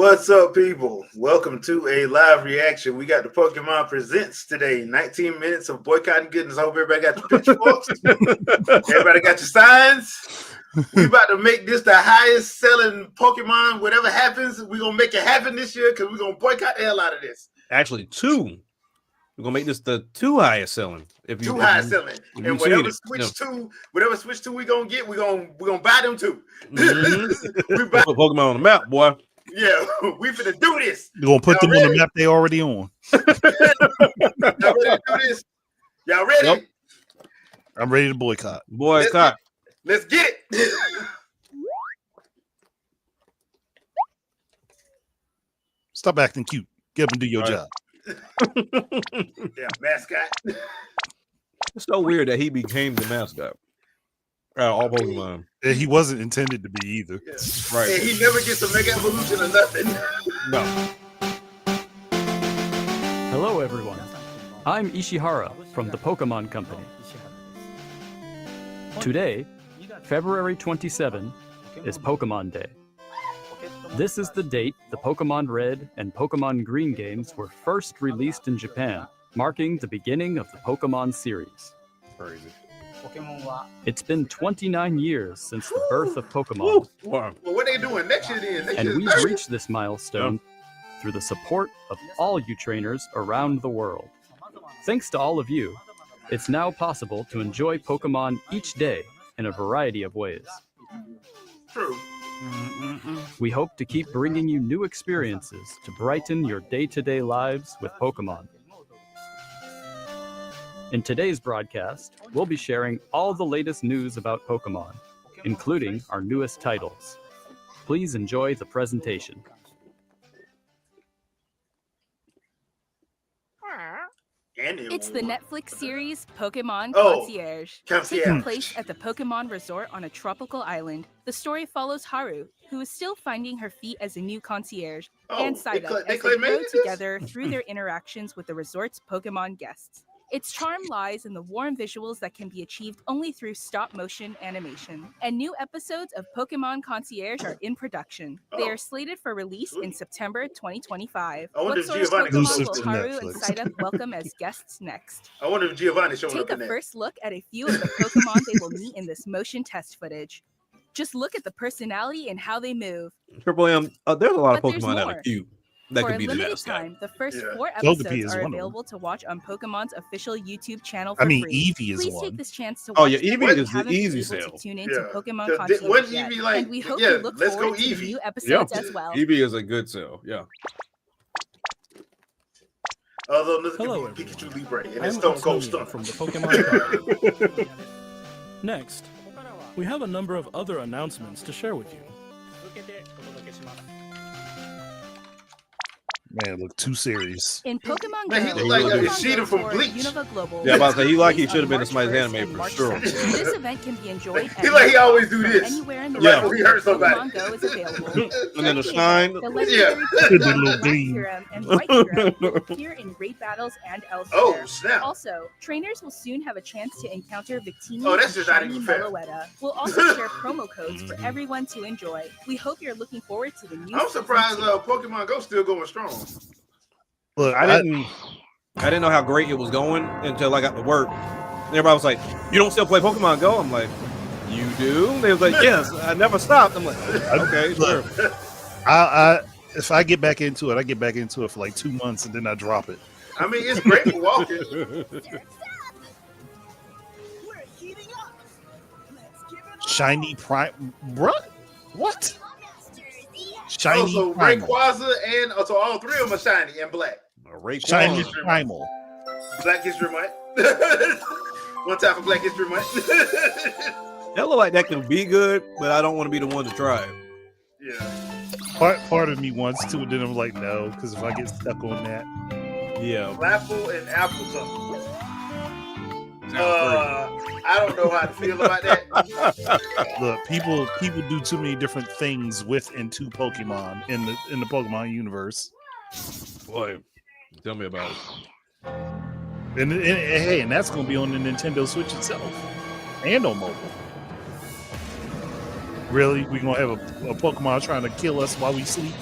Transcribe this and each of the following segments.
What's up, people? Welcome to a live reaction. We got the Pokemon Presents today. 19 minutes of boycotting goodness. I hope everybody got your pitchforks. Everybody got your signs. We about to make this the highest selling Pokemon. Whatever happens, we're going to make it happen this year because we're going to boycott the hell out of this. Actually, two. We're going to make this the two highest selling. Two highest selling. And whatever Switch 2 we're going to get, we're gonna buy them too. Mm-hmm. We buy Pokemon on the map, boy. Yeah, we finna do this. You're going to put them on the map they already on. Y'all ready to do this? Y'all ready? Yep. I'm ready to boycott. Boycott. Let's get it. Stop acting cute. Get up and do your job. Yeah, mascot. It's so weird that he became the mascot. All Pokemon. He wasn't intended to be either. Yeah. Right. And he never gets a Mega Evolution or nothing. No. Hello, everyone. I'm Ishihara from the Pokemon Company. Today, February 27, is Pokemon Day. This is the date the Pokemon Red and Pokemon Green games were first released in Japan, marking the beginning of the Pokemon series. Crazy. It's been 29 years since the birth of Pokemon. Well, what are they doing next year then? Next And year we've 30? reached this milestone through the support of all you trainers around the world. Thanks to all of you, it's now possible to enjoy Pokemon each day in a variety of ways. True. We hope to keep bringing you new experiences to brighten your day-to-day lives with Pokemon. In today's broadcast, we'll be sharing all the latest news about Pokemon, including our newest titles. Please enjoy the presentation. It's the Netflix series Pokemon Concierge. Taking place at the Pokemon Resort on a tropical island, the story follows Haru, who is still finding her feet as a new concierge, and Saida as they grow together through their interactions with the resort's Pokemon guests. Its charm lies in the warm visuals that can be achieved only through stop-motion animation. And new episodes of Pokemon Concierge are in production. They are slated for release in September 2025. What sort of Pokemon will Haru and Saida welcome as guests next? I wonder if Giovanni showing up Take in a that. first look at a few of the Pokemon they will meet in this motion test footage. Just look at the personality and how they move. Triple M, there's a lot of But there's Pokemon that more. are cute. That For could a be the limited mascot. time, the first 4 Togepi episodes is are one of them. available to watch on Pokemon's official YouTube channel for I mean, free. Eevee is Please one. take this chance to watch Oh, yeah, them Eevee if is you the haven't been easy able sale. to tune into Yeah. Pokemon One Concierge yet. Eevee, like, And we hope yeah, you look let's go forward to the Eevee. new episodes as well. Eevee is a good sale. Yeah. Although this Hello, could be everyone. Pikachu Libre and I'm it's Stone Cold Antonio Stunner. from the Pokemon Company. Next, we have a number of other announcements to share with you. Man, look too serious. In Pokemon Man, he Go, look like Pokemon Ishida Go from Tour Bleach. Unova Global Yeah, I'm about to say, he like he takes should have been in place somebody's on March anime 1st for and sure. March 2nd. This event can be enjoyed He like he always do from this. anywhere in the Yeah, world he hurt where somebody. Pokemon Go is available. And then the During shine. the legendary The Pokemon little Black gleam. Serum and White Serum will appear in raid battles and elsewhere. Oh, snap. Also, trainers will soon have a chance to encounter Victini Oh, that's and just not Shiny even fair. Meloetta. We'll also share promo codes for everyone to enjoy. We hope you're looking forward to the new I'm season surprised 2. Pokemon Go still going strong. Look, I didn't know how great it was going until I got to work. And everybody was like, "You don't still play Pokemon Go?" I'm like, "You do?" They was like, "Yes, I never stopped." I'm like, "Okay, sure." if I get back into it, I get back into it for like 2 months and then I drop it. I mean, it's great for walking. Shiny Prime, bruh? What? Shiny So Primal. Rayquaza and so all 3 of them are shiny and black. Shiny Rayquaza. Primal. Black History Month. One time for Black History Month. That look like that can be good, but I don't want to be the one to try it. Yeah. Part of me wants to, and then I'm like, no, because if I get stuck on that, Yeah. Apple and apple something. I don't know how to feel about that. look, people do too many different things with and to Pokemon in the Pokemon universe. Boy, tell me about it. And hey, and that's going to be on the Nintendo Switch itself and on mobile. Really, we gonna have a Pokemon trying to kill us while we sleep?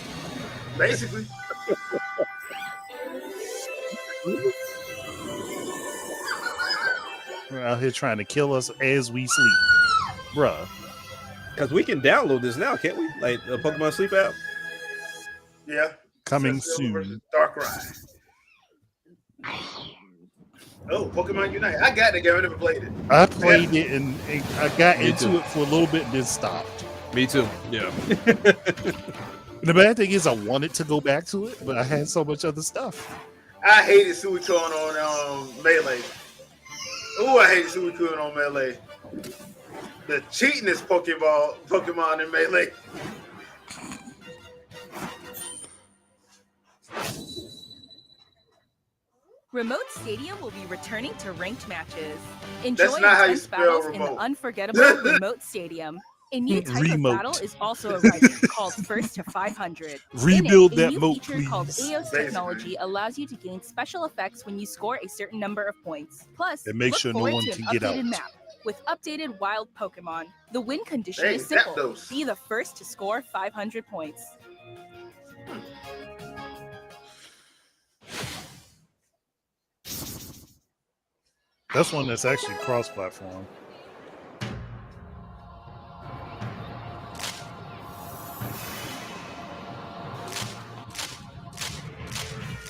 Basically. We're out here trying to kill us as we sleep, bruh. Because we can download this now, can't we? Like the Pokemon Sleep app. Yeah. Coming soon. Darkrai. Oh, Pokemon Unite. I got the game. I never played it. I played it and I got into it for a little bit and then stopped. Me too. Yeah. The bad thing is I wanted to go back to it, but I had so much other stuff. I hated Suicune on Melee. Ooh, I hated Suicune on Melee. The cheatingest Pokemon in Melee. Remote Stadium will be returning to ranked matches. Enjoy That's not how you intense spell battles remote. in the unforgettable Remote Stadium. A new type Remote. of battle is also arriving called First to 500. Rebuild In it, that a new moat, feature called please. AOS technology allows you to gain special effects when you score a certain number of points. Plus, And make look sure no forward one to can an get updated out. map with updated wild Pokemon. The win condition Hey, is simple. Zapdos. Be the first to score 500 points. That's one that's actually cross-platform.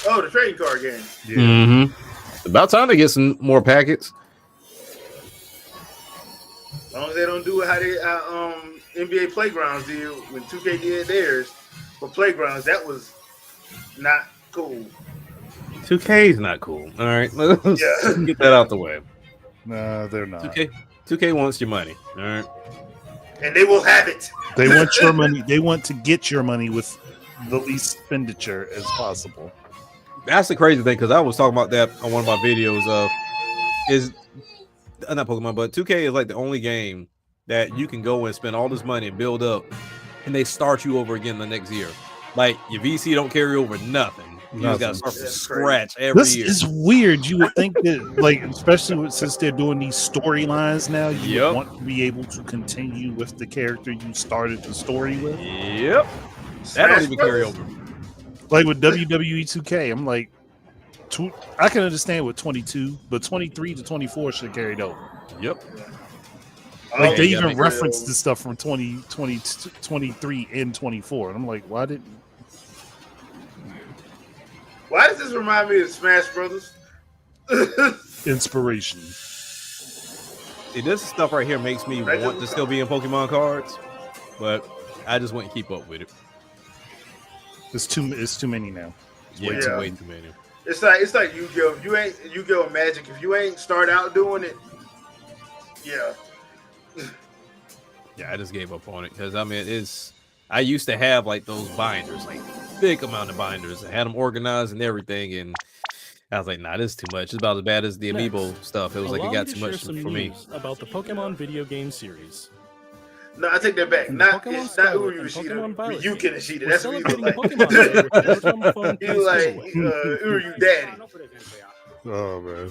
Oh, the trading card game. Yeah. Mm-hmm. About time to get some more packets. As long as they don't do it how they NBA Playgrounds did when 2K did theirs. For Playgrounds, that was not cool. 2K is not cool. All right, let's Yeah. get that out the way. Nah, they're not. 2K wants your money. All right. And they will have it. They want your money. They want to get your money with the least expenditure as possible. That's the crazy thing, because I was talking about that on one of my videos of not Pokemon, but 2K is like the only game that you can go and spend all this money and build up, and they start you over again the next year. Like your VC don't carry over nothing. You just got to start from scratch every year. This is weird. You would think that, like, especially since they're doing these storylines now, you would want to be able to continue with the character you started the story with. Yep. That don't even carry over. Like with WWE 2K, I'm like, I can understand with 22, but 23 to 24 should have carried over. Yep. Like they even referenced the stuff from 23 and 24. And I'm like, why does this remind me of Smash Brothers? Inspiration. See, this stuff right here makes me want to still be in Pokemon cards, but I just wouldn't keep up with it. It's too many now. It's way too many. It's like Yu-Gi-Oh! If you ain't Yu-Gi-Oh! Magic, if you ain't start out doing it, yeah. Yeah, I just gave up on it because I mean I used to have like those binders, like big amount of binders. I had them organized and everything, and I was like, nah, this is too much. It's about as bad as the Amiibo stuff. It was like it got too much for me. About the Pokemon video game series. No, I take that back. It's not Uru Yoshida. Ryuken Yoshida. That's what he's like. He's like Uru Daddy. Oh man.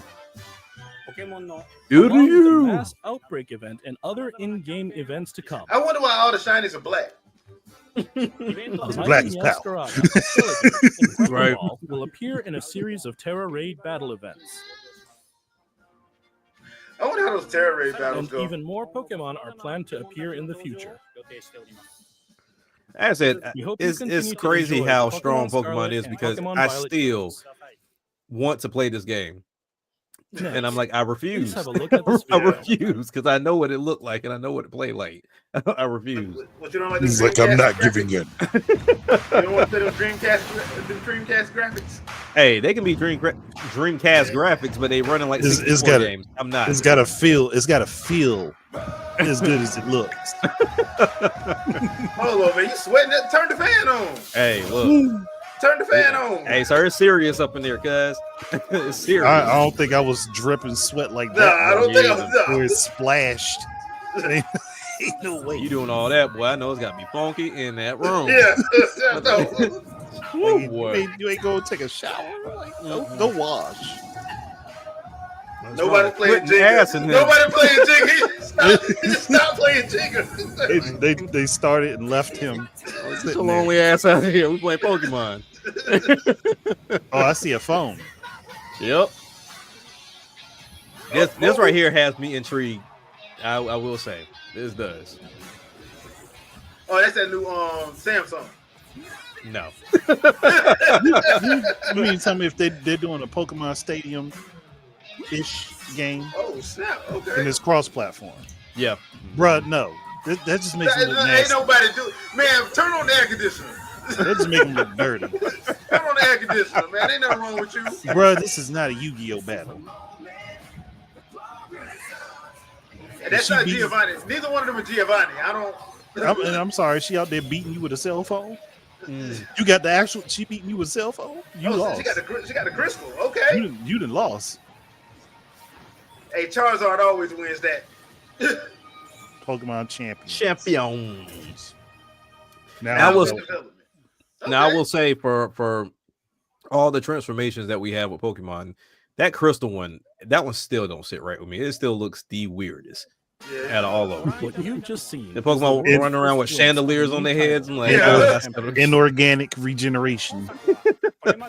Along with the mass outbreak event and other in-game events to come. I wonder why all the shinies are black. Black is power. Right. Will appear in a series of Terra Raid battle events. I wonder how those Terra Raid battles And go. even more Pokemon are planned to appear in the future. As I said, We hope you it's continue to crazy enjoy how Pokemon strong Pokemon Scarlet is and because Pokemon I Violet still games. want to play this game. And I'm like, I refuse. Please have a look at this I video. refuse because I know what it looked like and I know what it played like. I refuse. What you don't like? He's like, I'm not giving in. You don't want to them Dreamcast graphics? Hey, they can be Dreamcast graphics, but they running like 64 games. I'm not. It's gotta feel as good as it looks. Hold on, man. You sweating? Turn the fan on. Hey, look. Turn the fan on. Hey, sir, it's serious up in there, cuz. It's serious. I don't think I was dripping sweat like that. Nah, I don't think I was. Where it splashed. Ain't no way. You doing all that, boy. I know it's got to be funky in that room. Yeah. Woo, boy. You ain't gonna take a shower. Like, go wash. Nobody playing Jenga. Nobody playing Jenga. He just stopped playing Jenga. They started and left him. It's a lonely ass out here. We play Pokemon. Oh, I see a phone. Yep. This right here has me intrigued. I will say this does. Oh, that's that new Samsung. No. You mean tell me if they're doing a Pokemon Stadium ish game? Oh snap! Okay. And it's cross-platform. Yeah, bruh, no. That just makes them look nasty. Ain't nobody do. Man, turn on the air conditioner. That just make them look dirty. Turn on the air conditioner, man. Ain't nothing wrong with you, bruh. This is not a Yu-Gi-Oh battle. And that's not Giovanni. Neither one of them are Giovanni. I'm sorry. She out there beating you with a cell phone. You got the actual. She beating you with a cell phone. You lost. She got the crystal. Okay. You done lost. Hey, Charizard always wins that. Pokemon champions. Now I will say for all the transformations that we have with Pokemon, that crystal one, that one still don't sit right with me. It still looks the weirdest. Yeah. Out of all of them. What you've just seen. The Pokemon running around with chandeliers on their heads. I'm like, inorganic regeneration.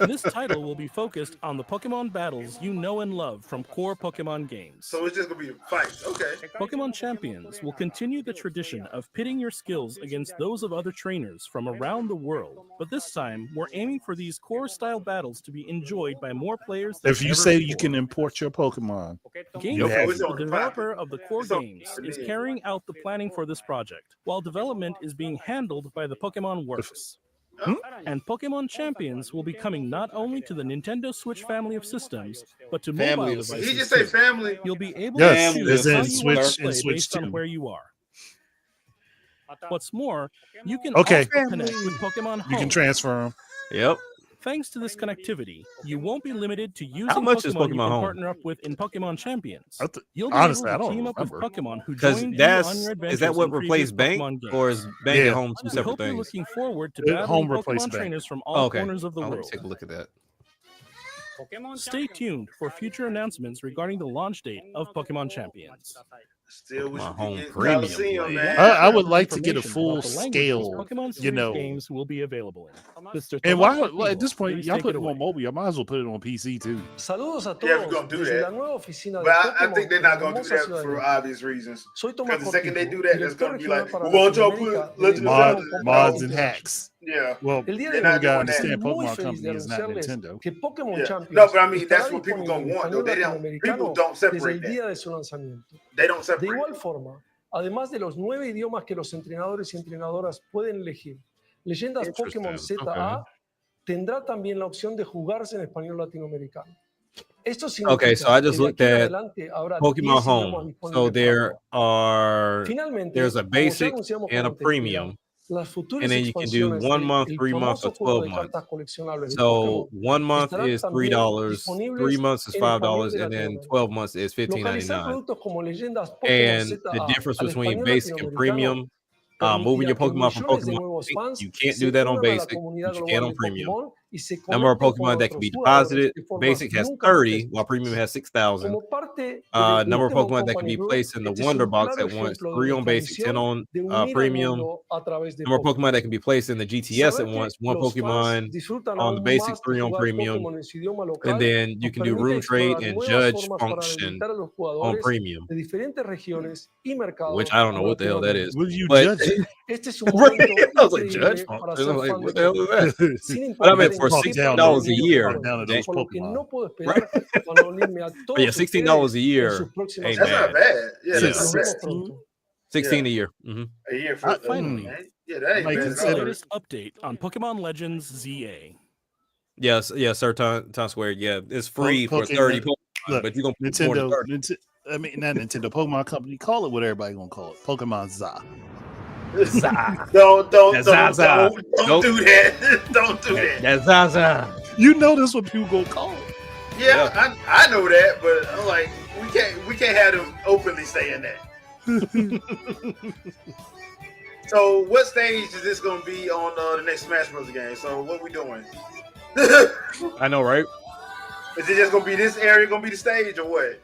This title will be focused on the Pokemon battles you know and love from core Pokemon games. So it's just going to be fights. Okay. Pokemon Champions will continue the tradition of pitting your skills against those of other trainers from around the world. But this time, we're aiming for these core-style battles to be enjoyed by more players. If you say you can import your Pokemon. GameForce, the developer of the core games, is carrying out the planning for this project, while development is being handled by the Pokemon Works. And Pokemon Champions will be coming not only to the Nintendo Switch family of systems, but to mobile devices. Did he just say family? You'll be able to choose how you want to play based on where you are. What's more, you can also connect with Pokemon Home. You can transfer them. Yep. Thanks to this connectivity, you won't be limited to using How much Pokemon is Pokemon you can Home? partner up with in Pokemon Champions. You'll be honestly, able to I don't team up with remember. Pokemon who Because joined you on your adventures is that what in replaced previous Bank, Pokemon games. or is Bank and Home two We separate hope you're things? looking forward to Home battling replaced Pokemon Bank. trainers from all Okay. corners of the Let me world. take a look at that. Stay tuned for future announcements regarding the launch date of Pokemon Champions. Still wish Pokemon we Home could get Premium, Coliseum, man. man. I would like to get a Information full about the languages scale, Pokemon you series know. games will be available in. Mr. And Tomas why Castillo, at this point please y'all take put it it on away. mobile? Y'all might as well put it on PC too. Saludos a Yeah, we're todos gonna do desde that. la nueva oficina de But I Pokémon think they're not going to do hermosa that ciudad for de obvious reasons. Soy Tomás Because the second they Cortijo, do that, that's director going to be regional like, para won't y'all Latinoamérica put de Legend of Mod, Zelda? mods and hacks. Yeah. Well, El día they're de not hoy we gotta doing that. understand muy Pokemon feliz Company de is not anunciarles Nintendo. que Pokémon Yeah. Champions No, but I mean, estará that's what people disponible going en to want, though. español They don't, people latinoamericano don't desde el separate that. día de su lanzamiento. They don't De separate. igual forma, además de los 9 idiomas que los entrenadores y entrenadoras pueden elegir, Leyendas Pokémon ZA tendrá también la opción de jugarse en español latinoamericano. Esto significa Okay, so I just que de looked aquí en at adelante habrá Pokemon 10 idiomas Home. disponibles So para there jugar. are Finalmente, there's a como ya basic anunciamos con and a anterioridad, premium, las futuras and then you can do expansiones 1 de month, el 3 months, or famoso juego 12 de months. cartas coleccionables de So Pokémon 1 month estarán is también $3, 3 disponibles months is en español $5, de and then Latinoamérica. 12 months is Localizar $15.99. productos como Leyendas Pokémon And the ZA difference al between español basic and latinoamericano premium, moving your permitirá que Pokemon from millones de Pokemon nuevos Bank, fans you can't se do that on unan a la basic, comunidad but you can global on de premium. Pokémon y se Number of conecten con Pokemon that can otros be jugadores deposited, de formas basic has nunca 30, antes while premium vistas. has 6,000. Como parte de Number of Pokémon Pokemon that can Company be Group, placed in the este es Wonder un Box claro at once, ejemplo de 3 on nuestra basic, 10 visión on de unir al premium. mundo a través de Number of Pokemon Pokémon. that can be placed in the GTS Saber at que once, 1 los fans Pokemon disfrutan on the aún basic, más de 3 on jugar premium, Pokémon en su idioma and local then you nos can do permite room trade explorar and nuevas judge formas para function deleitar a los on jugadores premium, de diferentes regiones y which mercados I don't know como what the hell that Latinoamérica. is. What are you But judging? Este es un momento I was like, judge increíble para function. ser I'm like, fan de what the hell Pokémon, is that? sin But I importar meant en for Talk qué down parte to $16 del a mundo year, te talk down to encuentres, those por lo que Pokemon. no puedo right? esperar para unirme a But todos yeah, $16 a ustedes en year sus próximas ain't That's bad. not bad. Yeah, Yeah. that's Nos not vemos bad. pronto. 16 Yeah. a year. A year for Finally, yeah, that ain't Like, bad. this is the consider- latest update on Pokemon Legends ZA. Yes, Sir Tom Square. Yeah, it's free for Pokemon- 30 Pokemon, Look, but you're going to put more than Nintendo, 30. I mean, not Nintendo, Pokemon Company. Call it what everybody gonna call it. Pokemon ZA. Don't That's Zaza. Nope. do that. Don't do that. That's Zaza. You know that's what people gonna call it. Yeah, I know that, but I'm like, we can't have them openly saying that. So, what stage is this gonna be on the next Smash Bros. Game? So, what we doing? I know, right? Is it just gonna be this area gonna be the stage or what?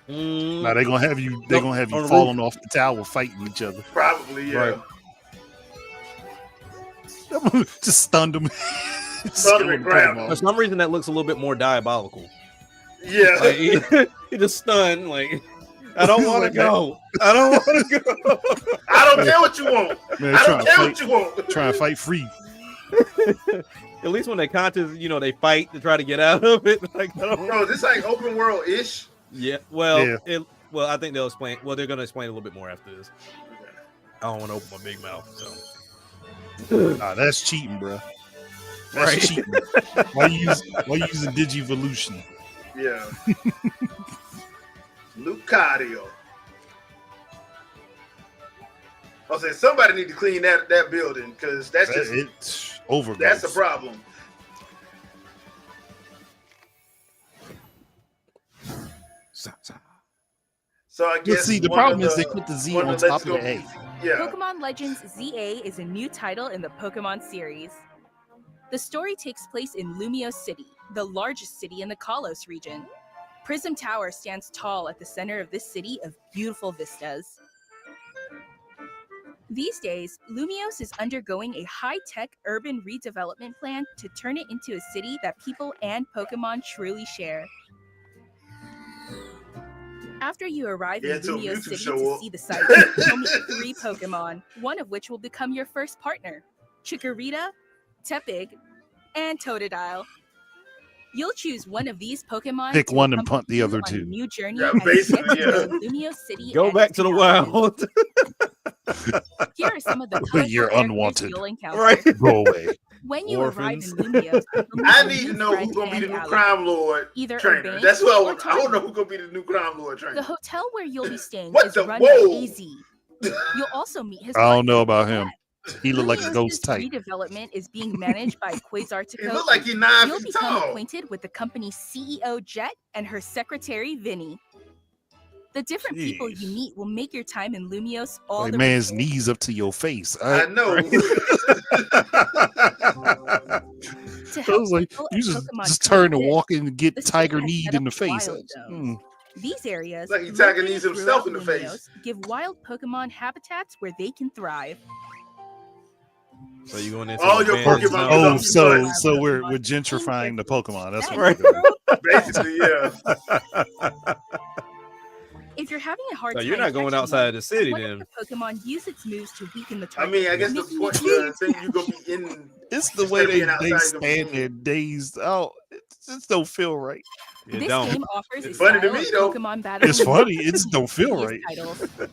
Now they're gonna have you. They're gonna have you falling off the tower fighting each other. Probably, yeah. Right. Just stunned them. For some reason, that looks a little bit more diabolical. Yeah. Like, he just stunned. Like, I don't want to go. I don't want to go. I don't care what you want. Man, I don't care what you want. Trying to fight free. At least when they contest, they fight to try to get out of it. Like, Bro, this like open world ish. Yeah. Well, I think they'll explain. Well, they're gonna explain a little bit more after this. I don't want to open my big mouth. So. That's cheating, bro. That's cheating. Why you using Digivolution? Yeah. Lucario. I'll say somebody need to clean that building because that's just it's over. That's a problem. So I guess the problem is they put the Z on top of the A. Yeah. Pokemon Legends ZA is a new title in the Pokemon series. The story takes place in Lumiose City, the largest city in the Kalos region. Prism Tower stands tall at the center of this city of beautiful vistas. These days, Lumiose is undergoing a high-tech urban redevelopment plan to turn it into a city that people and Pokemon truly share. After you arrive in Lumiose City to see the site, you'll meet 3 Pokemon, one of which will become your first partner: Chikorita, Tepig, and Totodile. You'll choose one of these Pokemon. Pick one and punt the other 2. New journey. Basically, Lumiose City. Go back to the wild. Here are some of the You're unwanted. You'll encounter. Right. Go away. When you arrive in Lumiose, I need to know who's gonna be the new crime lord trainer. That's what I want. I don't know who's gonna be the new crime lord trainer. The hotel where you'll be staying What is the- run whoa. by AZ. You'll also meet his. I don't know about him. He looked like a Lumiose's ghost type. redevelopment is being managed by Quasartico. He look like he's 9 You'll feet become tall. acquainted with the company's CEO Jet and her secretary Vinny. The different people you meet will make your time in Lumiose all Like the man's richer. knees up to your face. I know. To I help was like, people you and just Pokemon turn and coexist, walk in and get the city tiger has kneed set in the up face. wild zones. These areas, Like he tiger located knees himself in the throughout face. Lumiose, give wild Pokemon habitats where they can thrive. So you going into All your Pokemon Oh, Pokemon. so we're gentrifying the Pokemon. That's what Right. we're doing. Basically, yeah. If you're having a hard So time, you're not going catching outside one, the city one then. of the Pokemon use its moves to weaken the I target. mean, I guess the making point it the thing you're gonna be in. It's the way Instead of they being outside, you're stand gonna be there dazed. Oh, it just don't feel right. You This don't. game offers a It's funny to style me, of though. Pokemon battle. It's funny. It just don't feel previous right. titles.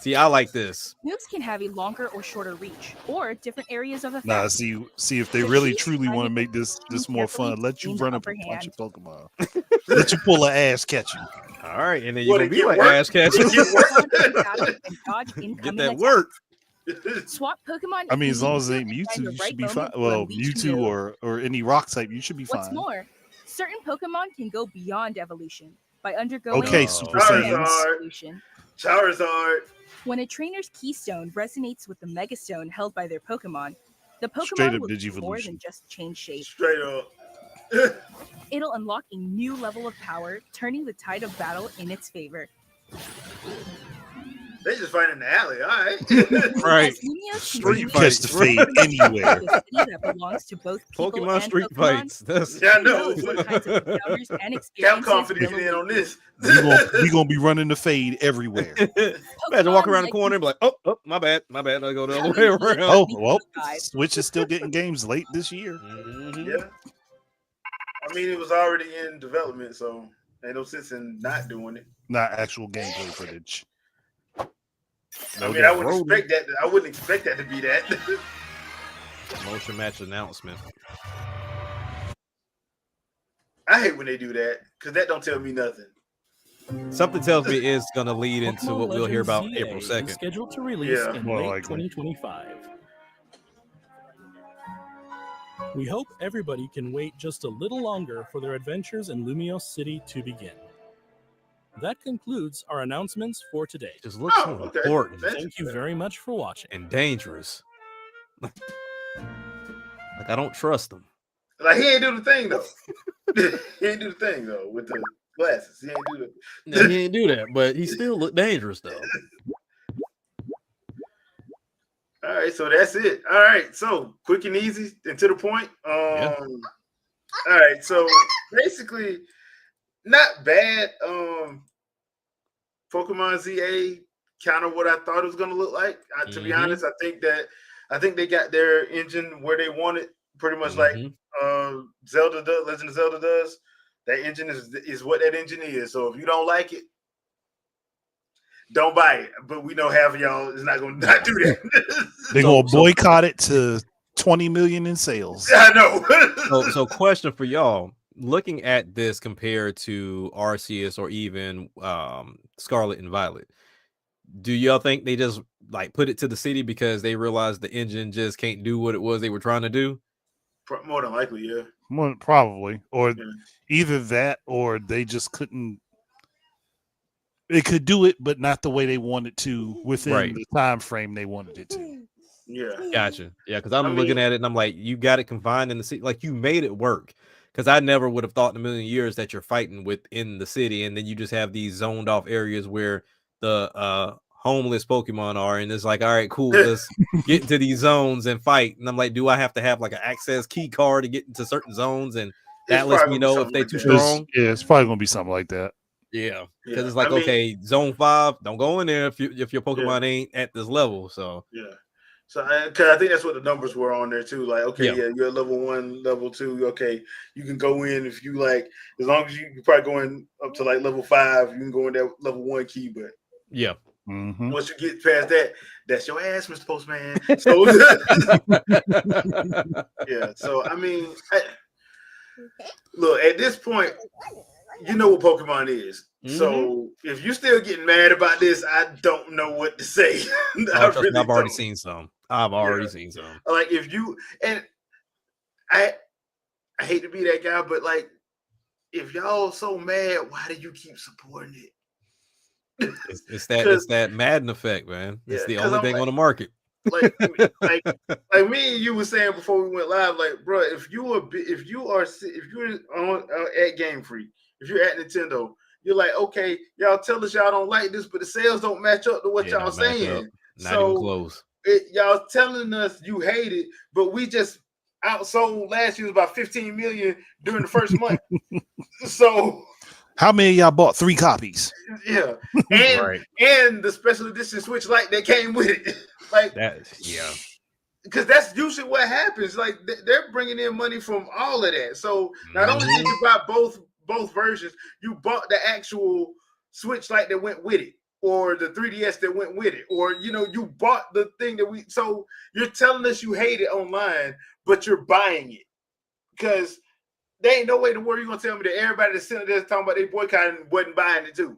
See, I like this. Moves can have a longer or shorter reach, or different areas of effect. Nah, see if they The really key is truly want to finding make this more carefully fun. Let to you gain the run up upper and punch hand. your Pokemon. Let you pull an ass catch you. All right, and then What, you're gonna it be get like work? ass catching. It get work? Pokemon can battle and dodge Get incoming that attacks. work. Swap Pokemon. I mean, if as you long need as it to ain't and find Mewtwo, the you right should be fine. moment for a Well, leech Mewtwo move. or any rock type, you should be What's fine. more, certain Pokemon can go beyond evolution by undergoing Okay, a Super Charizard. Saiyans. evolution. Charizard. When a trainer's keystone resonates with the Megastone held by their Pokemon, the Straight Pokemon up will do more Digivolution. than just change shape. Straight up. It'll unlock a new level of power, turning the tide of battle in its favor. They just fight in the alley. All right. Right. As Lumiose Street continues catch to the grow fade into anywhere. a city that belongs to both people Pokemon and Street Pokemon, fights. That's Yeah, I who know. knows what kinds of encounters and experiences Capcom for will getting in on await this. We gonna be running the fade everywhere. Imagine walking around the Pokemon corner and be like, oh, my bad. I go the other way around. Oh well, Switch is still getting games late this year. Mhm. Yeah. I mean, it was already in development, so ain't no sense in not doing it. Not actual gameplay footage. I mean, I wouldn't expect that. I wouldn't expect that to be that. Motion match announcement. I hate when they do that because that don't tell me nothing. Something tells me it's going to lead into Pokemon what we'll hear about Legends ZA April is 2nd. scheduled to release Yeah. in More late likely. 2025. We hope everybody can wait just a little longer for their adventures in Lumiose City to begin. That concludes our announcements for today. Just looks so Oh, okay. important Thank you very much for watching. and dangerous. Like I don't trust them. Like he ain't do the thing though. He ain't do the thing though with the glasses. He ain't do that. No, he didn't do that, but he still looked dangerous though. All right, so that's it. All right, so quick and easy and to the point. Yeah. All right, so basically, not bad. Pokemon ZA, kind of what I thought it was going to look like. To be honest, I think they got their engine where they want it, pretty much like Zelda does, Legend of Zelda does. That engine is what that engine is. So if you don't like it, don't buy it. But we know half of y'all is not going to not do that. They're going to boycott it to 20 million in sales. I know. So question for y'all. Looking at this compared to Arceus or even Scarlet and Violet, do y'all think they just like put it to the city because they realized the engine just can't do what it was they were trying to do? More than likely, yeah. Probably. Or either that or they just couldn't. It could do it, but not the way they wanted to within the time frame they wanted it to. Yeah. Gotcha. Yeah, because I'm looking at it and I'm like, you got it confined in the city. Like, you made it work. Because I never would have thought in a million years that you're fighting within the city, and then you just have these zoned off areas where the homeless Pokemon are, and it's like, all right, cool, let's get into these zones and fight. And I'm like, do I have to have like an access key card to get into certain zones? And that lets me know if they're too strong. It's probably gonna be something like that. Yeah, because it's like, okay, zone 5, don't go in there if your Pokemon ain't at this level. So yeah. So, because I think that's what the numbers were on there too. Like, okay, you're at level 1, level 2. Okay, you can go in if you like, as long as you probably going up to like level 5, you can go in that level 1 key. But once you get past that, that's your ass, Mr. Postman. So, yeah. So, I mean, look, at this point, you know what Pokemon is. So if you're still getting mad about this, I don't know what to say. I've already seen some. I've already seen some. Like, if you, and I hate to be that guy, but like, if y'all so mad, why do you keep supporting it? It's that Madden effect, man. It's the only thing on the market. Like me and you were saying before we went live, like, bro, if you're on at Game Freak, if you're at Nintendo, you're like, okay, y'all tell us y'all don't like this, but the sales don't match up to what y'all saying. Not even close. Y'all telling us you hate it, but we just outsold last year was about 15 million during the first month. So how many of y'all bought 3 copies? Yeah, and the special edition Switch Lite that came with it, like that. Yeah, because that's usually what happens. Like they're bringing in money from all of that. So not only did you buy both versions, you bought the actual Switch Lite that went with it, or the 3DS that went with it, or you bought the thing that we. So you're telling us you hate it online, but you're buying it because there ain't no way in the world you're gonna tell me that everybody that's sitting there talking about they boycotting wasn't buying it too.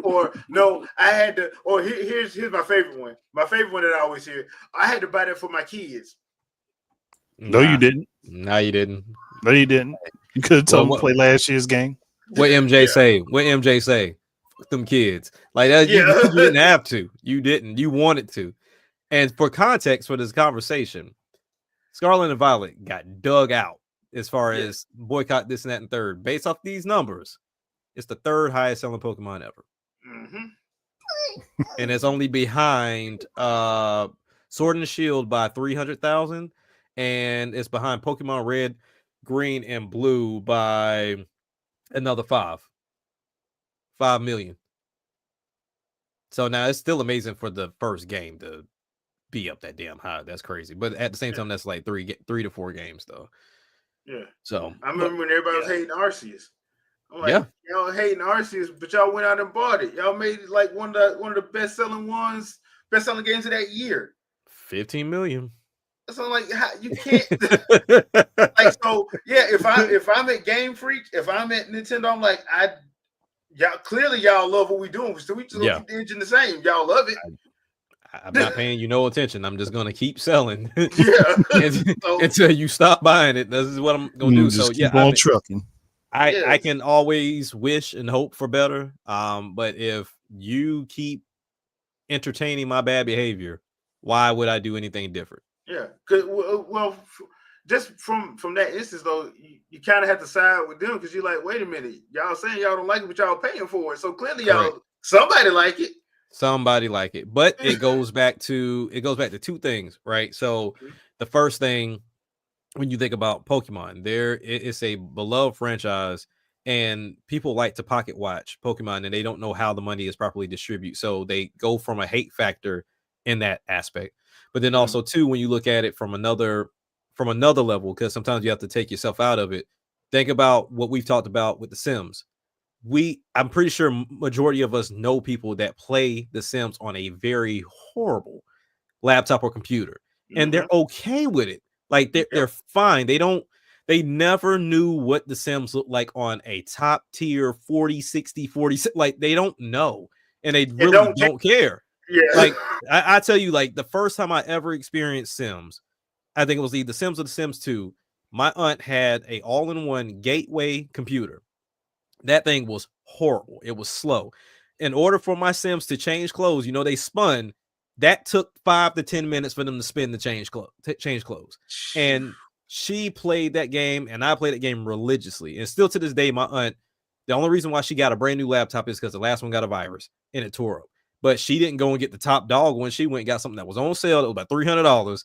Or no, I had to. Or here's my favorite one. My favorite one that I always hear. I had to buy that for my kids. No, you didn't. No, you didn't. No, you didn't. You could have told them to play last year's game. What MJ say? What MJ say? Fuck them kids. Like that. You didn't have to. You didn't. You wanted to. And for context for this conversation, Scarlet and Violet got dug out as far as boycott this and that and third. Based off these numbers, it's the 3rd highest selling Pokemon ever. And it's only behind Sword and Shield by 300,000, and it's behind Pokemon Red, Green, and Blue by another 5 million. So now it's still amazing for the first game to be up that damn high. That's crazy. But at the same time, that's like 3 to 4 games though. Yeah. So I remember when everybody was hating Arceus. I'm like, y'all hating Arceus, but y'all went out and bought it. Y'all made it like one of the best selling games of that year. 15 million. So I'm like, how, you can't like, so yeah, if I'm at Game Freak, if I'm at Nintendo, I'm like, y'all love what we doing. So we just keep the engine the same. Y'all love it. I'm not paying you no attention. I'm just gonna keep selling until you stop buying it. This is what I'm gonna do. So keep on trucking. I can always wish and hope for better. But if you keep entertaining my bad behavior, why would I do anything different? Yeah, well, just from that instance though, you kind of have to side with them because you're like, wait a minute, y'all saying y'all don't like it, but y'all paying for it. So clearly, somebody like it. Somebody like it, but it goes back to two things, right? So the first thing, when you think about Pokemon, it's a beloved franchise, and people like to pocket watch Pokemon, and they don't know how the money is properly distributed. So they go from a hate factor in that aspect. But then also too, when you look at it from another level, because sometimes you have to take yourself out of it. Think about what we've talked about with The Sims. I'm pretty sure majority of us know people that play The Sims on a very horrible laptop or computer, and they're okay with it. Like they're fine. They never knew what The Sims looked like on a top tier 40, 60, 40. Like they don't know, and they really don't care. Yeah. Like I tell you, like the first time I ever experienced Sims, I think it was either The Sims or The Sims 2. My aunt had a all-in-one gateway computer. That thing was horrible. It was slow. In order for my Sims to change clothes, they spun. That took 5 to 10 minutes for them to spin to change clothes. And she played that game, and I played that game religiously. And still to this day, my aunt, the only reason why she got a brand new laptop is because the last one got a virus and it tore up. But she didn't go and get the top dog when she went and got something that was on sale that was about $300.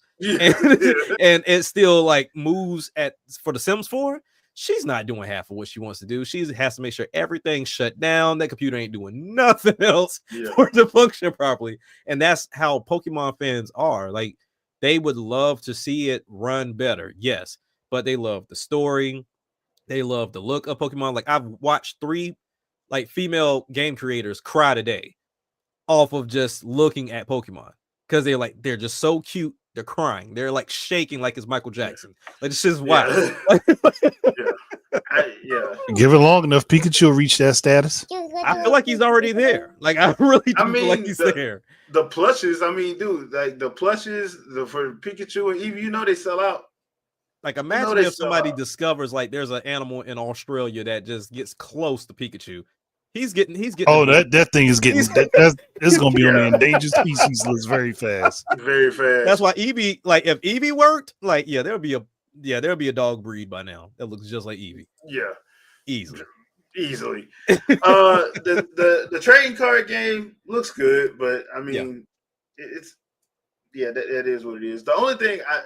And it still like moves for The Sims 4. She's not doing half of what she wants to do. She has to make sure everything's shut down. That computer ain't doing nothing else for it to function properly. And that's how Pokemon fans are. Like, they would love to see it run better. Yes. But they love the story. They love the look of Pokemon. Like, I've watched 3 like female game creators cry today off of just looking at Pokemon. Because they're just so cute. They're crying. They're like shaking like it's Michael Jackson. Like, it's just wild. Give it long enough, Pikachu will reach that status. I feel like he's already there. Like, I really do feel like he's there. The plushes, dude, like the plushes for Pikachu and Eevee, they sell out. Like, imagine if somebody discovers like there's an animal in Australia that just gets close to Pikachu. He's getting. Oh, that thing is getting. It's going to be on the endangered species list very fast. Very fast. That's why Eevee. Like, if Eevee worked, like, there'll be a dog breed by now that looks just like Eevee. Yeah, easily. The trading card game looks good, but it's that is what it is. The only thing I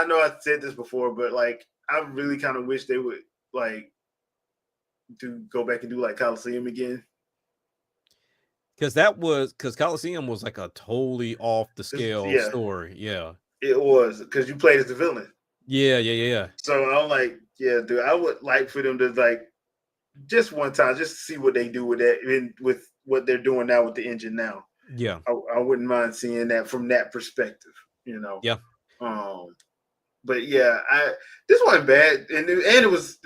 know I said this before, but like I really kind of wish they would like go back and do like Coliseum again, because Coliseum was like a totally off the scale story. Yeah, it was, because you played as the villain. Yeah. So I'm like, dude, I would like for them to like just one time just to see what they do with that, with what they're doing now with the engine now. Yeah, I wouldn't mind seeing that from that perspective. Yeah. But this wasn't bad, and it was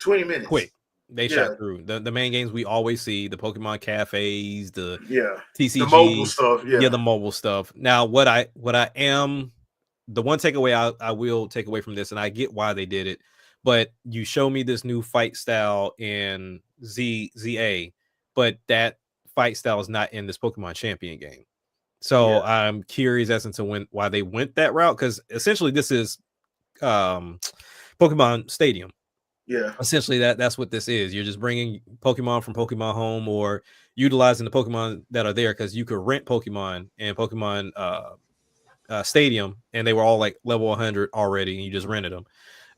20 minutes. Quick. They shot through the main games we always see, the Pokemon cafes, the TCG, the mobile stuff. The mobile stuff. Now, the one takeaway I will take away from this, and I get why they did it, but you show me this new fight style in ZA, but that fight style is not in this Pokemon Champion game. So I'm curious as to why they went that route, because essentially this is Pokemon Stadium. Yeah, essentially that's what this is. You're just bringing Pokemon from Pokemon Home, or utilizing the Pokemon that are there, because you could rent Pokemon in Pokemon Stadium, and they were all like level 100 already, and you just rented them.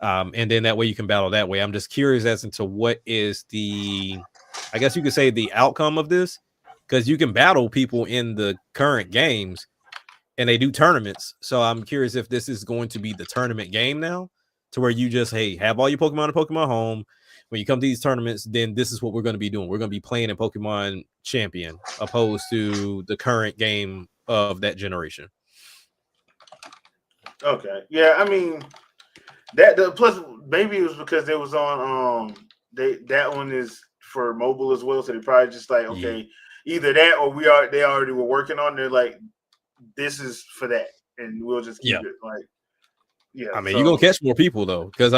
And then that way you can battle that way. I'm just curious as to what is I guess you could say the outcome of this, because you can battle people in the current games, and they do tournaments. So I'm curious if this is going to be the tournament game now, to where you just, have all your Pokemon in Pokemon Home. When you come to these tournaments, then this is what we're going to be doing. We're going to be playing in Pokemon Champion, opposed to the current game of that generation. Okay. Yeah, that plus maybe it was because they was on that one is for mobile as well, so they probably just like, okay, either that or they already were working on. They're like, this is for that, and we'll just keep it like. Yeah, you're gonna catch more people though, because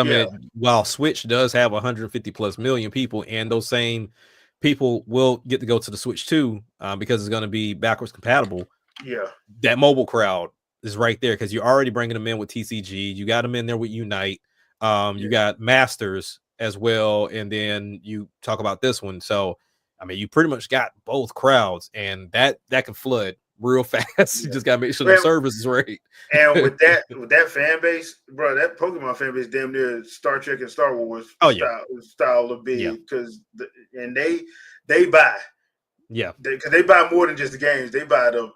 while Switch does have 150 plus million people, and those same people will get to go to the Switch 2 because it's gonna be backwards compatible. Yeah, that mobile crowd is right there because you're already bringing them in with TCG. You got them in there with Unite. You got Masters as well, and then you talk about this one. So, I mean, you pretty much got both crowds, and that can flood real fast. You just gotta make sure the service is right. And with that fan base, bro, that Pokemon fan base damn near Star Trek and Star Wars style of big because they buy. Yeah, because they buy more than just the games. They buy the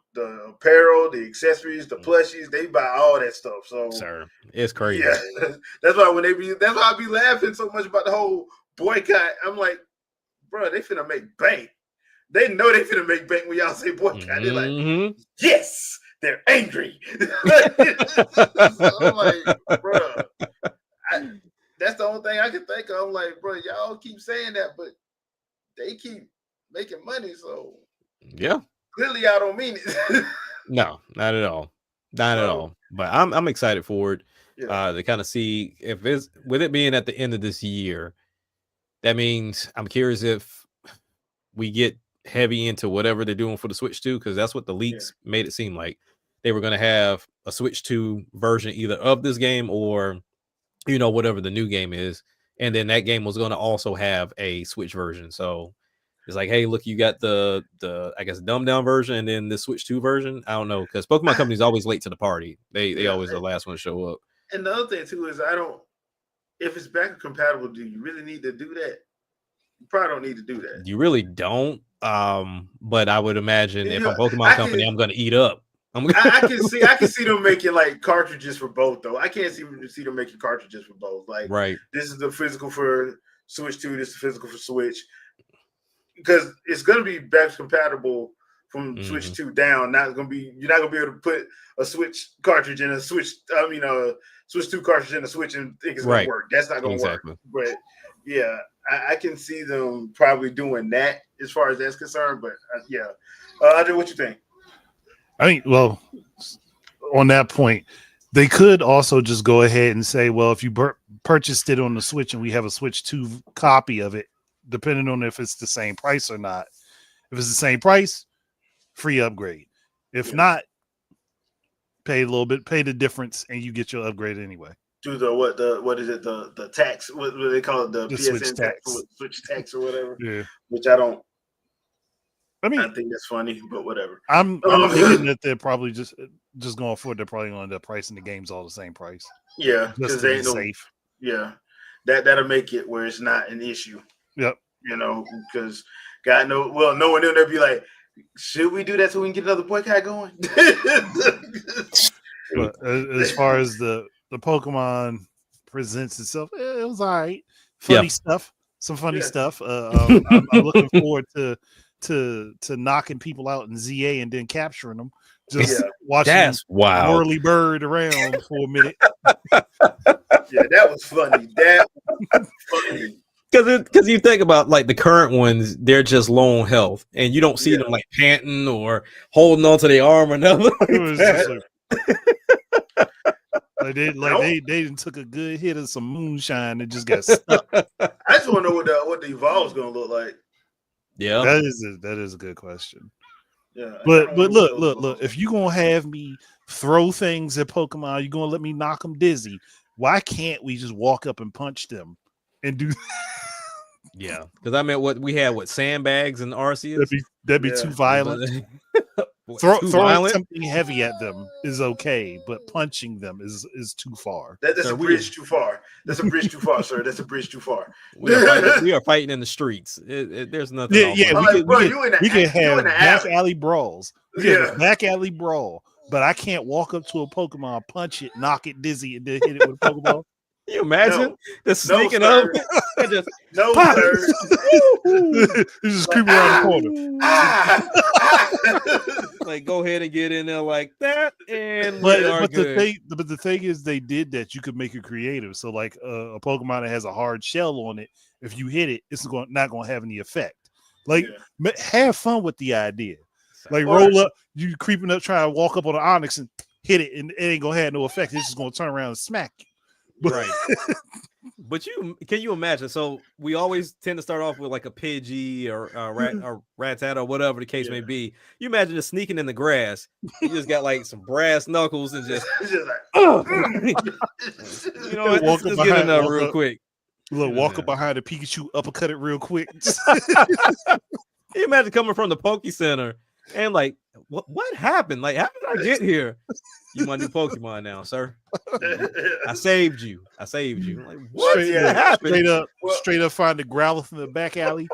apparel, the accessories, the plushies. They buy all that stuff. So, sir, it's crazy. Yeah, that's why that's why I be laughing so much about the whole boycott. I'm like, bro, they finna make bank. They know they finna make bank when y'all say boycott. They're like, yes, they're angry. So I'm like, bro, that's the only thing I can think of. I'm like, bro, y'all keep saying that, but they keep making money, so yeah, clearly I don't mean it. No, not at all, not at all. But I'm excited for it to kind of see if it's with it being at the end of this year. That means I'm curious if we get heavy into whatever they're doing for the Switch 2, because that's what the leaks made it seem like. They were going to have a Switch 2 version either of this game or whatever the new game is, and then that game was going to also have a Switch version. So it's like, hey, look, you got the I guess dumbed down version and then the Switch 2 version. I don't know, because Pokemon Company's always late to the party. They always the last one to show up. And the other thing too is if it's backward compatible, do you really need to do that? You probably don't need to do that. You really don't. But I would imagine if I'm Pokemon Company, I'm gonna eat up. I can see them making like cartridges for both though. I can't see them making cartridges for both. Like, this is the physical for Switch 2, this is the physical for Switch. Because it's going to be backwards compatible from Switch 2 down. You're not going to be able to put a Switch cartridge in a Switch. Switch 2 cartridge in a Switch and think it's going to work. That's not going to work. But yeah, I can see them probably doing that as far as that's concerned. But Andre, what you think? I mean, well, on that point, they could also just go ahead and say, well, if you purchased it on the Switch and we have a Switch 2 copy of it, depending on if it's the same price or not. If it's the same price, free upgrade. If not, pay the difference, and you get your upgrade anyway. Do what is it? The tax? What do they call it? The PSN Switch tax, Switch tax or whatever. Yeah, which I don't. I mean, I think that's funny, but whatever. I'm thinking that they're probably just going for it. They're probably going to end up pricing the games all the same price. Yeah, because they ain't safe. Yeah, that'll make it where it's not an issue. Yep. Because God knows, no one in there be like, should we do that so we can get another boycott going? But as far as the Pokemon presents itself, it was all right. Funny stuff, some funny stuff. I'm looking forward to knocking people out in ZA and then capturing them. Just watching Whirly Bird around for a minute. Yeah, that was funny. That was funny. Because you think about like the current ones, they're just low on health, and you don't see them like panting or holding onto their arm or nothing. It was just like they took a good hit of some moonshine and just got stuck. I just want to know what the Evolve's gonna look like. Yeah, that is a good question. Yeah, but look, if you're gonna have me throw things at Pokemon, you're gonna let me knock them dizzy. Why can't we just walk up and punch them and do? Yeah, because I meant what we had with sandbags and Arceus. That'd be too violent. Throwing something heavy at them is okay, but punching them is too far. That's a bridge too far. That's a bridge too far, sir. That's a bridge too far. We are fighting in the streets. There's nothing. We can have back alley brawls. Back alley brawl. But I can't walk up to a Pokemon, punch it, knock it dizzy, and then hit it with a Pokeball. Can you imagine just sneaking up? Sir. He's just creeping around the corner. Like, go ahead and get in there like that, and the thing is, they did that. You could make it creative. So, like a Pokemon that has a hard shell on it, if you hit it, it's not going to have any effect. Like, have fun with the idea. Like, roll up, you creeping up, trying to walk up on the Onyx and hit it, and it ain't gonna have no effect. It's just gonna turn around and smack you. Right. But can you imagine? So we always tend to start off with like a Pidgey or a Rattata or whatever the case may be. You imagine just sneaking in the grass. You just got like some brass knuckles and just like, you know, let's get in there real quick. Look, walk up behind a Pikachu, uppercut it real quick. You imagine coming from the Poke Center and like, what happened? Like, how did I get here? You my new Pokemon now, sir. I saved you. Like, what happened? Straight up find the Growlithe in the back alley.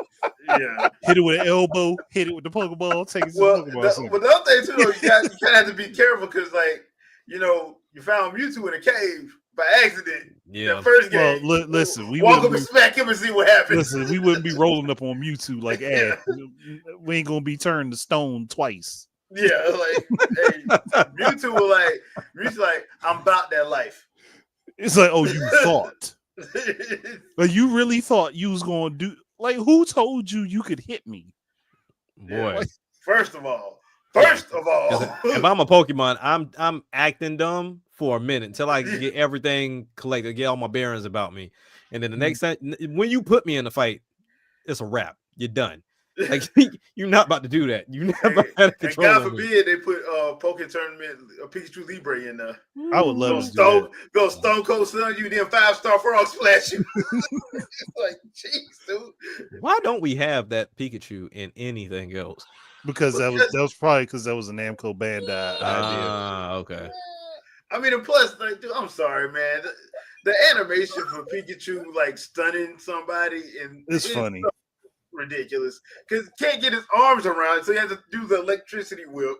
Yeah. Hit it with an elbow, hit it with the Pokeball, take it to the Pokeball. But the other thing too, though, you kind of have to be careful because, like, you know, you found Mewtwo in a cave by accident. Yeah. The first game. Well, listen, we walk up and smack him and see what happens. Listen, we wouldn't be rolling up on Mewtwo like ass. We ain't gonna be turned to stone twice. Yeah, like Mewtwo was like, I'm about that life. It's like, oh, you thought. But you really thought you was gonna do, like, who told you could hit me? Boy. Like, first of all, if I'm a Pokemon, I'm acting dumb for a minute until I get everything collected, get all my bearings about me. And then the next time when you put me in the fight, it's a wrap. You're done. Like, you're not about to do that. You never had to control. And God forbid they put Poké Tournament a Pikachu Libre in there. I would love to go Stone Cold Stun you, then 5-star Frog Splash you. Like, jeez, dude. Why don't we have that Pikachu in anything else? Because that was probably because that was a Namco Bandai idea. Okay. I mean, and plus, like, dude, I'm sorry, man. The animation for Pikachu like stunning somebody and it's funny. So ridiculous because can't get his arms around it, so he has to do the electricity whip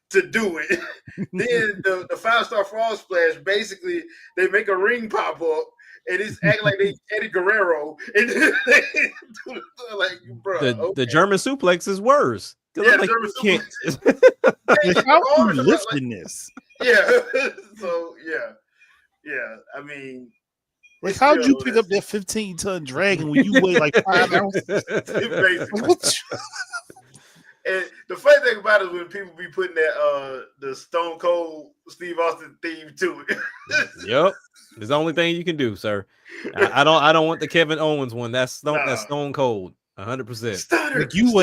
to do it. Then the 5-star Frog Splash, basically they make a ring pop up and it's acting like they Eddie Guerrero and they do like, bro, the German suplex is worse. Yeah, like, German suplex. How are you lifting this? Yeah. So yeah. I mean, like, how'd you pick up that 15-ton dragon when you weigh like 5 ounces? And the funny thing about it is when people be putting that the Stone Cold Steve Austin theme to it. Yep, it's the only thing you can do, sir. I don't want the Kevin Owens one. That's Stone Cold, 100%. Like, you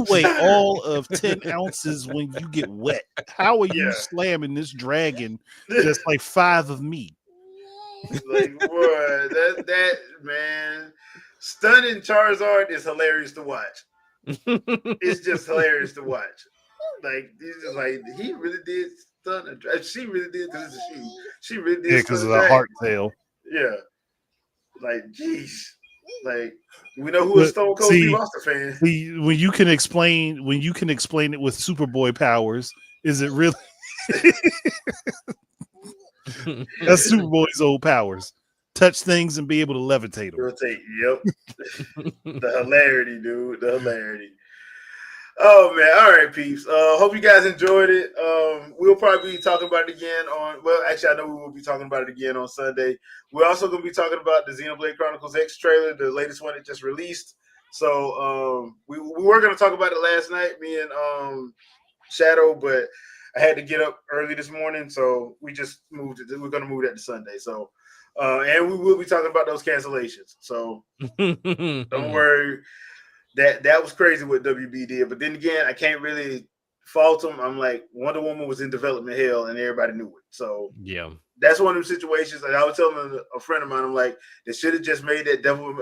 weigh all of 10 ounces when you get wet. How are you slamming this dragon just like 5 of me? Like, boy, that man, stunning Charizard is hilarious to watch. It's just hilarious to watch. Like, he's just like, he really did stun her. She really did this. She really did. Yeah, because of the heart tail. Yeah. Like, geez. Like, we know who is Stone Cold Steve Austin fan. When you can explain it with Superboy powers, is it really? That's Superboy's old powers. Touch things and be able to levitate them. Yep. The hilarity, dude. The hilarity. Oh, man. All right, peeps. Hope you guys enjoyed it. We'll probably be talking about it again actually, I know we will be talking about it again on Sunday. We're also going to be talking about the Xenoblade Chronicles X trailer, the latest one that just released. So we were going to talk about it last night, me and Shadow, but I had to get up early this morning, so we just moved it. We're going to move that to Sunday. So, and we will be talking about those cancellations. So don't worry. That was crazy what WB did. But then again, I can't really fault them. I'm like, Wonder Woman was in development hell, and everybody knew it. So yeah, that's one of those situations. Like I was telling a friend of mine, I'm like, they should have just made that Devil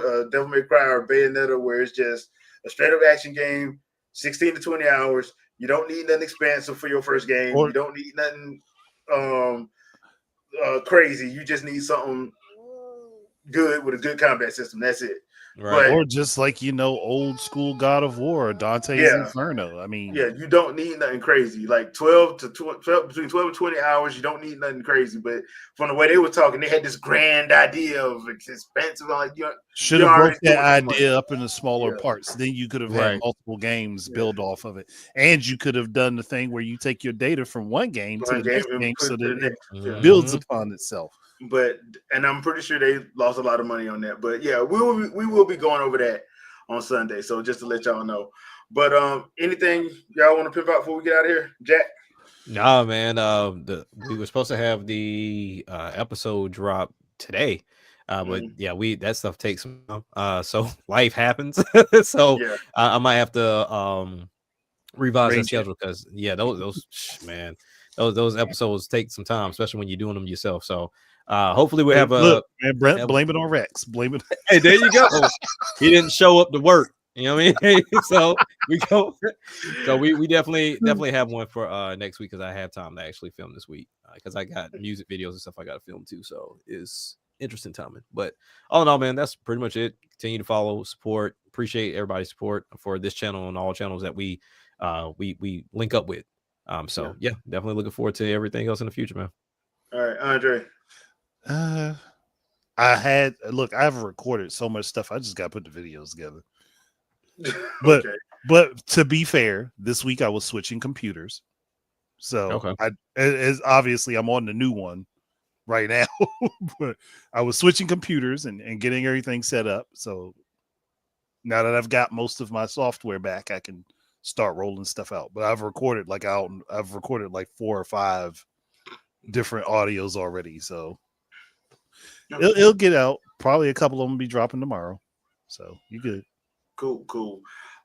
May Cry or Bayonetta, where it's just a straight up action game, 16 to 20 hours. You don't need nothing expansive for your first game. You don't need nothing crazy. You just need something good with a good combat system. That's it. Right. Or just like, old school God of War or Dante's Inferno. I mean, you don't need nothing crazy. Like between 12 and 20 hours, you don't need nothing crazy. But from the way they were talking, they had this grand idea of expensive. Like, should have broke that idea up into smaller parts. Then you could have had multiple games build off of it, and you could have done the thing where you take your data from one game to the next game, so that it builds upon itself. And I'm pretty sure they lost a lot of money on that. But yeah, we will be going over that on Sunday. So just to let y'all know. But anything y'all want to pimp out before we get out of here, Jack? Nah, man. We were supposed to have the episode drop today. But yeah, that stuff takes some time. So life happens. So I might have to revise that schedule because those man, those episodes take some time, especially when you're doing them yourself. So hopefully we have Brent, blame it on Rex. Blame it. Hey, there you go. He didn't show up to work. You know what I mean? So we go. So we definitely have one for next week because I have time to actually film this week because I got music videos and stuff I got to film too. So it's interesting timing. But all in all, man, that's pretty much it. Continue to follow, support. Appreciate everybody's support for this channel and all channels that we link up with. So yeah, definitely looking forward to everything else in the future, man. All right, Andre. I've recorded so much stuff. I just got to put the videos together. But to be fair, this week I was switching computers. So as obviously I'm on the new one right now, but I was switching computers and getting everything set up. So now that I've got most of my software back, I can start rolling stuff out. But I've recorded like 4 or 5 different audios already. So it'll get out. Probably a couple of them will be dropping tomorrow. So you good. Cool.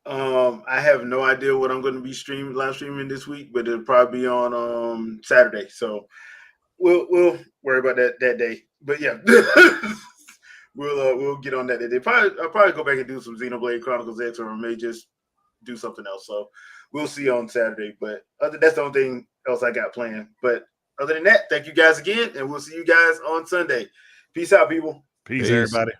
I have no idea what I'm going to be live streaming this week, but it'll probably be on Saturday. So we'll worry about that day. But yeah, we'll get on that day. I'll probably go back and do some Xenoblade Chronicles X, or I may just do something else. So we'll see on Saturday. But that's the only thing else I got planned. But other than that, thank you guys again, and we'll see you guys on Sunday. Peace out, people. Peace. Everybody.